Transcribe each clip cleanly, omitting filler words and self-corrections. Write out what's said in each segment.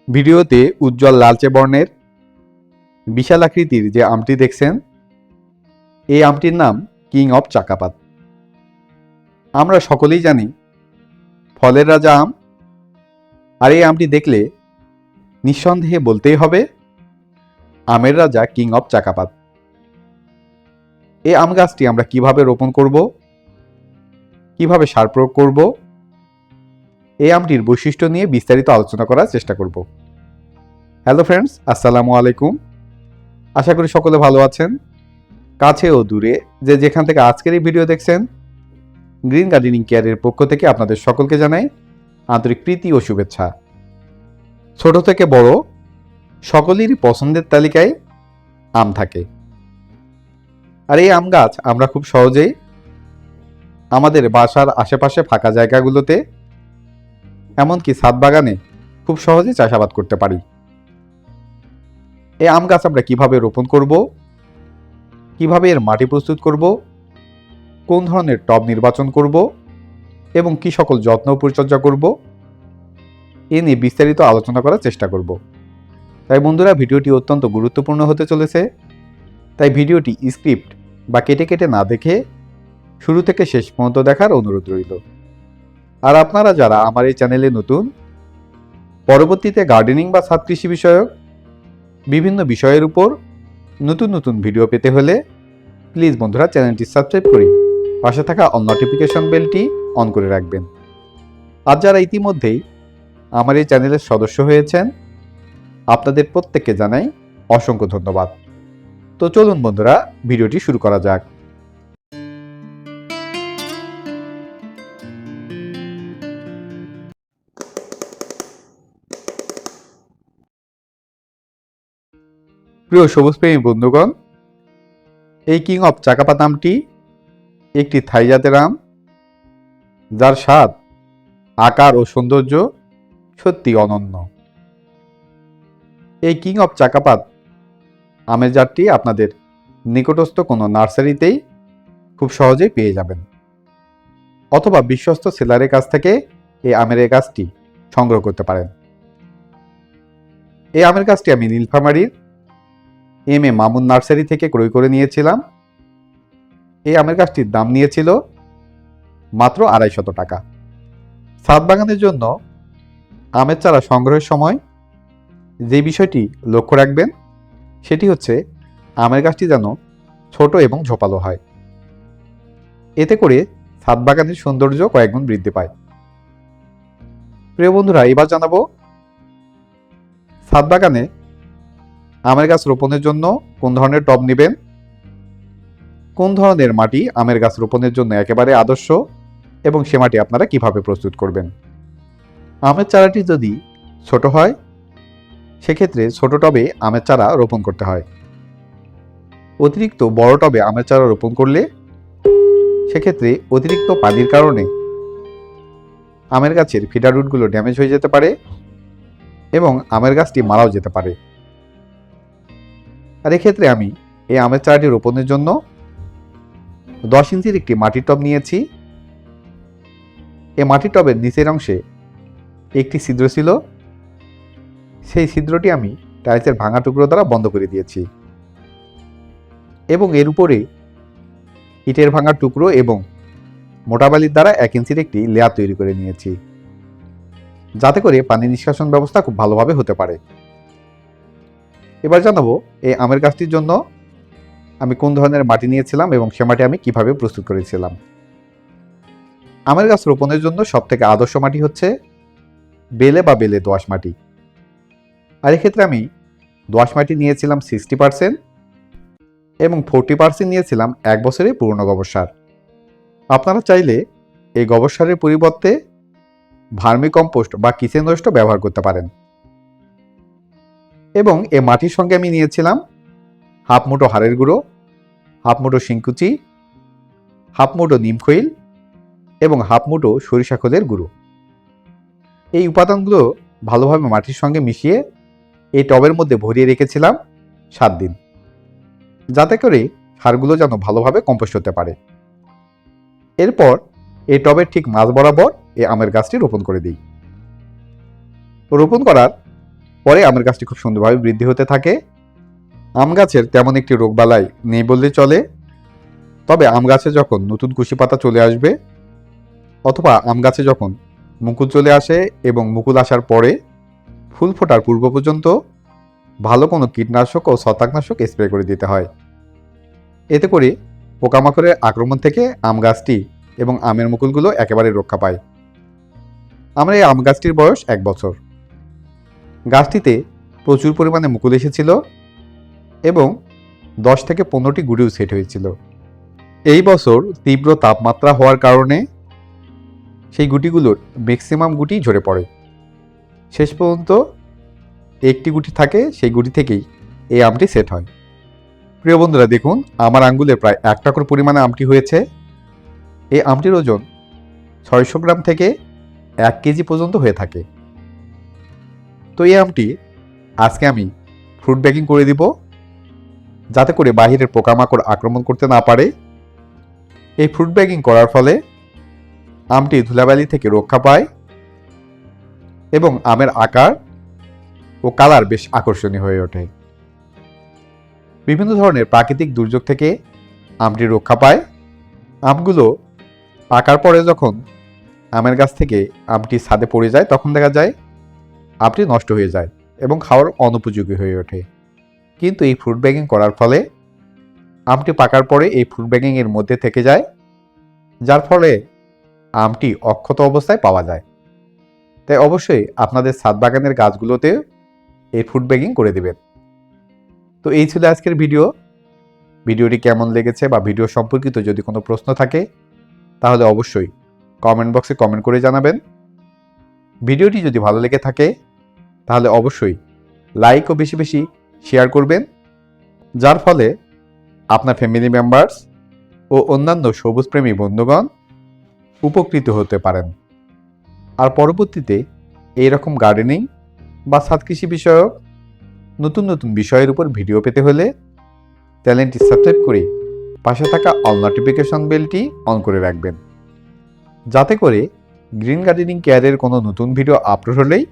ভিডিওতে উজ্জ্বল লালচে বর্ণের বিশাল আকৃতির যে আমটি দেখছেন, এই আমটির নাম কিং অফ চাকাপাত। আমরা সকলেই জানি ফলের রাজা আম, আর এই আমটি দেখলে নিঃসন্দেহে বলতেই হবে আমের রাজা কিং অফ চাকাপাত। এই আম গাছটি আমরা কিভাবে রোপণ করব, কিভাবে সার প্রয়োগ করব, এই আমটির বৈশিষ্ট্য নিয়ে বিস্তারিত আলোচনা করার চেষ্টা করব। হ্যালো ফ্রেন্ডস, আসসালামু আলাইকুম। আশা করি সকলে ভালো আছেন। কাছে ও দূরে যে যেখান থেকে আজকের এই ভিডিও দেখছেন, গ্রিন গার্ডেনিং কেয়ারের পক্ষ থেকে আপনাদের সকলকে জানাই আন্তরিক প্রীতি ও শুভেচ্ছা। ছোট থেকে বড় সকলেরই পছন্দের তালিকায় আম থাকে, আর এই আম গাছ আমরা খুব সহজেই আমাদের বাসার আশেপাশে ফাঁকা জায়গাগুলোতে, এমনকি ছাদ বাগানে খুব সহজে চাষাবাদ করতে পারি। এই আম গাছ আমরা কিভাবে রোপণ করব, কিভাবে এর মাটি প্রস্তুত করব, কোন ধরনের টব নির্বাচন করব এবং কি সকল যত্ন পরিচর্যা করব, এ নিয়ে বিস্তারিত আলোচনা করার চেষ্টা করব। তাই বন্ধুরা, ভিডিওটি অত্যন্ত গুরুত্বপূর্ণ হতে চলেছে। তাই ভিডিওটি স্ক্রিপ্ট বা কেটে কেটে না দেখে শুরু থেকে শেষ পর্যন্ত দেখার অনুরোধ রইল। আর আপনারা যারা আমার এই চ্যানেলে নতুন, পরবর্তীতে গার্ডেনিং বা ছাদ কৃষি বিষয়ক বিভিন্ন বিষয়ের উপর নতুন নতুন ভিডিও পেতে হলে প্লিজ বন্ধুরা চ্যানেলটি সাবস্ক্রাইব করে পাশে থাকা অল নোটিফিকেশন বেলটি অন করে রাখবেন। আর যারা ইতিমধ্যেই আমার এই চ্যানেলের সদস্য হয়েছেন, আপনাদের প্রত্যেককে জানাই অসংখ্য ধন্যবাদ। তো চলুন বন্ধুরা, ভিডিওটি শুরু করা যাক। প্রিয় সবুজপ্রেমী বন্ধুগণ, এই কিং অফ চাকাপাত আমটি একটি থাই জাতের আম, যার স্বাদ, আকার ও সৌন্দর্য সত্যি অনন্য। এই কিং অফ চাকাপাত আমের জাতটি আপনাদের নিকটস্থ কোনো নার্সারিতেই খুব সহজেই পেয়ে যাবেন, অথবা বিশ্বস্ত সেলারের কাছ থেকে এই আমের এই গাছটি সংগ্রহ করতে পারেন। এই আমের গাছটি আমি নীলফামারীর এম.এ. মামুন নার্সারি থেকে ক্রয় করে নিয়েছিলাম। এই আমের গাছটির দাম নিয়েছিল মাত্র 250 টাকা। ছাদ বাগানের জন্য আমের চারা সংগ্রহের সময় যে বিষয়টি লক্ষ্য রাখবেন সেটি হচ্ছে আমের গাছটি যেন ছোট এবং ঝোপালো হয়। এতে করে ছাদ বাগানের সৌন্দর্য কয়েকগুণ বৃদ্ধি পায়। প্রিয় বন্ধুরা, এবার জানাবো ছাদ বাগানে আমের গাছ রোপণের জন্য কোন ধরনের টব নেবেন, কোন ধরনের মাটি আমের গাছ রোপণের জন্য একেবারে আদর্শ এবং সে মাটি আপনারা কিভাবে প্রস্তুত করবেন। আমের চারাটি যদি ছোট হয় সেক্ষেত্রে ছোট টবে আমের চারা রোপণ করতে হয়। অতিরিক্ত বড় টবে আমের চারা রোপণ করলে সেক্ষেত্রে অতিরিক্ত পানির কারণে আমের গাছের ফিডার রুটগুলো ড্যামেজ হয়ে যেতে পারে এবং আমের গাছটি মারাও যেতে পারে। আর এক্ষেত্রে আমি এই আমের চারাটি রোপণের জন্য 10 ইঞ্চির একটি মাটির টব নিয়েছি। এই মাটির টবের নিচের অংশে একটি ছিদ্র ছিল, সেই ছিদ্রটি আমি টাইলসের ভাঙা টুকরো দ্বারা বন্ধ করে দিয়েছি এবং এর উপরে ইটের ভাঙা টুকরো এবং মোটা বালির দ্বারা 1 ইঞ্চির একটি লেয়ার তৈরি করে নিয়েছি, যাতে করে পানি নিষ্কাশন ব্যবস্থা খুব ভালোভাবে হতে পারে। এবার জানাবো এই আমের গাছটির জন্য আমি কোন ধরনের মাটি নিয়েছিলাম এবং সে মাটি আমি কিভাবে প্রস্তুত করেছিলাম। আমের গাছ রোপণের জন্য সবথেকে আদর্শ মাটি হচ্ছে বেলে বা বেলে দোআঁশ মাটি। আর এক্ষেত্রে আমি দোআঁশ মাটি নিয়েছিলাম 60% এবং 40% নিয়েছিলাম 1 বছরের পুরনো গোবর সার। আপনারা চাইলে এই গোবর সারের পরিবর্তে ভার্মি কম্পোস্ট বা কিচেন ওয়েস্টও ব্যবহার করতে পারেন। এবং এই মাটির সঙ্গে আমি নিয়েছিলাম হাফ মুঠো হাড়ের গুঁড়ো, হাফ মুঠো শিংকুচি, হাফ মুঠো নিমখৈল এবং হাফ মুঠো সরিষা খোলের গুঁড়ো। এই উপাদানগুলো ভালোভাবে মাটির সঙ্গে মিশিয়ে এই টবের মধ্যে ভরিয়ে রেখেছিলাম 7 দিন, যাতে করে সারগুলো যেন ভালোভাবে কম্পোস্ট হতে পারে। এরপর এই টবের ঠিক মাঝ বরাবর এই আমের গাছটি রোপণ করে দিই। রোপণ করার পরে আমের গাছটি খুব সুন্দরভাবে বৃদ্ধি হতে থাকে। আম গাছের তেমন একটি রোগবালাই নেই বললে চলে। তবে আম গাছে যখন নতুন কুশি পাতা চলে আসবে অথবা আম গাছে যখন মুকুল চলে আসে এবং মুকুল আসার পরে ফুল ফোটার পূর্ব পর্যন্ত ভালো কোনো কীটনাশক ও ছত্রাকনাশক স্প্রে করে দিতে হয়। এতে করে পোকামাকড়ের আক্রমণ থেকে আম গাছটি এবং আমের মুকুলগুলো একেবারে রক্ষা পায়। আমার এই আম গাছটির বয়স 1 বছর। গাছটিতে প্রচুর পরিমাণে মুকুল এসেছিল এবং 10 থেকে 15টি গুটিও সেট হয়েছিল। এই বছর তীব্র তাপমাত্রা হওয়ার কারণে সেই গুটিগুলোর ম্যাক্সিমাম গুটি ঝরে পড়ে। শেষ পর্যন্ত একটি গুটি থাকে, সেই গুটি থেকেই এই আমটি সেট হয়। প্রিয় বন্ধুরা, দেখুন আমার আঙ্গুলের প্রায় 1 টাকার পরিমাণে আমটি হয়েছে। এই আমটির ওজন 600 গ্রাম থেকে 1 কেজি পর্যন্ত হয়ে থাকে। তো এই আমটি আজকে আমি ফ্রুট ব্যাগিং করে দিব, যাতে করে বাহিরের পোকামাকড় আক্রমণ করতে না পারে। এই ফ্রুট ব্যাগিং করার ফলে আমটি ধুলাবালি থেকে রক্ষা পায় এবং আমের আকার ও কালার বেশ আকর্ষণীয় হয়ে ওঠে। বিভিন্ন ধরনের প্রাকৃতিক দুর্যোগ থেকে আমটি রক্ষা পায়। আমগুলো পাকার পরে যখন আমের গাছ থেকে আমটি ছাদে পড়ে যায় তখন দেখা যায় আমটি নষ্ট হয়ে যায় এবং খাওয়ার অনুপযোগী হয়ে ওঠে। কিন্তু এই ফ্রুট ব্যাগিং করার ফলে আমটি পাকার পরে এই ফ্রুট ব্যাগিংয়ের মধ্যে থেকে যায়, যার ফলে আমটি অক্ষত অবস্থায় পাওয়া যায়। তাই অবশ্যই আপনাদের ছাদ বাগানের গাছগুলোতে এই ফ্রুট ব্যাগিং করে দেবেন। তো এই ছিল আজকের ভিডিওটি কেমন লেগেছে বা ভিডিও সম্পর্কিত যদি কোনো প্রশ্ন থাকে তাহলে অবশ্যই কমেন্ট বক্সে কমেন্ট করে জানাবেন। ভিডিওটি যদি ভালো লেগে থাকে তাহলে অবশ্যই লাইক ও বেশি বেশি শেয়ার করবেন, যার ফলে আপনার ফ্যামিলি মেম্বার্স ও অন্যান্য সবুজপ্রেমী বন্ধুগণ উপকৃত হতে পারেন। আর পরবর্তীতে এইরকম গার্ডেনিং বা ছাদ কৃষি বিষয়ক নতুন নতুন বিষয়ের উপর ভিডিও পেতে হলে চ্যানেলটি সাবস্ক্রাইব করে পাশে থাকা অল নোটিফিকেশন বেলটি অন করে রাখবেন, যাতে করে গ্রিন গার্ডেনিং কেয়ারের কোনো নতুন ভিডিও আপলোড হলেই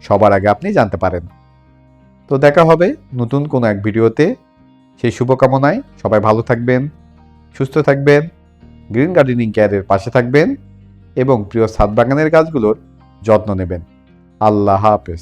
সবার আগে আপনি জানতে পারেন। তো দেখা হবে নতুন কোনো এক ভিডিওতে। সেই শুভকামনায় সবাই ভালো থাকবেন, সুস্থ থাকবেন, গ্রিন গার্ডেনিং কেয়ারের পাশে থাকবেন এবং প্রিয় ছাদ বাগানের গাছগুলোর যত্ন নেবেন। আল্লাহ হাফেজ।